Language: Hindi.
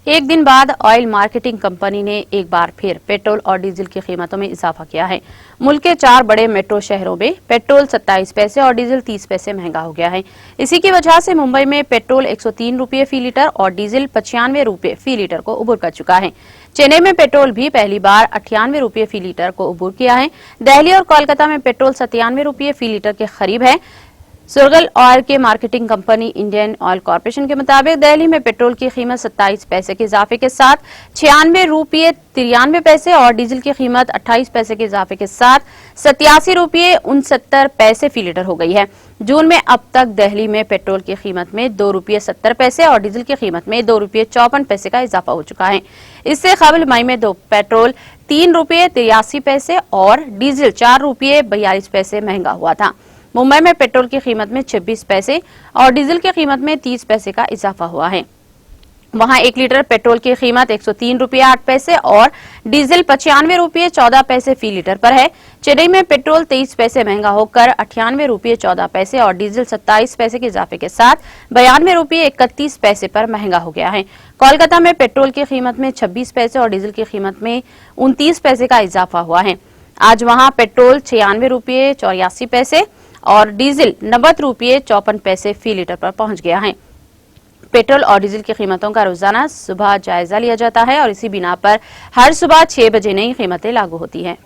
एक दिन बाद ऑयल मार्केटिंग कंपनी ने एक बार फिर पेट्रोल और डीजल की कीमतों में इजाफा किया है। मुल्क के 4 बड़े मेट्रो शहरों में पेट्रोल 27 पैसे और डीजल 30 पैसे महंगा हो गया है। इसी की वजह से मुंबई में पेट्रोल 103 रुपये फी लीटर और डीजल 95 रुपये फी लीटर को उबूर कर चुका है। चेन्नई में पेट्रोल भी पहली बार 98 रुपये फी लीटर को उबूर किया है। दिल्ली और कोलकाता में पेट्रोल 97 रुपये फी लीटर के करीब है। सुरगल ऑयल के marketing company Indian oil corporation के मुताबिक दिल्ली में पेट्रोल की कीमत 27 पैसे के इजाफे के साथ 96 रुपये 93 पैसे और डीजल की कीमत 28 पैसे के इजाफे के साथ 87 रुपये 69 पैसे फी लीटर हो गई है। जून में अब तक दिल्ली में पेट्रोल की कीमत में 2 रुपये 70 पैसे और डीजल की कीमत में 2 रुपये 54 पैसे का इजाफा हो चुका है। इससे कबल मई में पेट्रोल 3 रुपये 83 पैसे और डीजल 4 रुपये 42 पैसे महंगा हुआ था। मुंबई में पेट्रोल की कीमत में 26 पैसे और डीजल की कीमत में 30 पैसे का इजाफा हुआ है। वहां 1 लीटर पेट्रोल की कीमत 103 रुपये 8 पैसे और डीजल 95 रुपये 14 पैसे फी लीटर पर है। चेन्नई में पेट्रोल 23 पैसे महंगा होकर 98 रुपये 14 पैसे और डीजल 27 पैसे के इजाफे के साथ 92 रुपये 31 पैसे पर महंगा हो गया है। कोलकाता में पेट्रोल की कीमत में 26 पैसे और डीजल की कीमत में 29 पैसे का इजाफा हुआ है। आज वहां पेट्रोल 96 रुपये 84 पैसे और डीजल 90 रुपये 54 पैसे फी लीटर पर पहुंच गया है। पेट्रोल और डीजल की कीमतों का रोजाना सुबह जायजा लिया जाता है और इसी बिना पर हर सुबह 6 बजे नई कीमतें लागू होती हैं।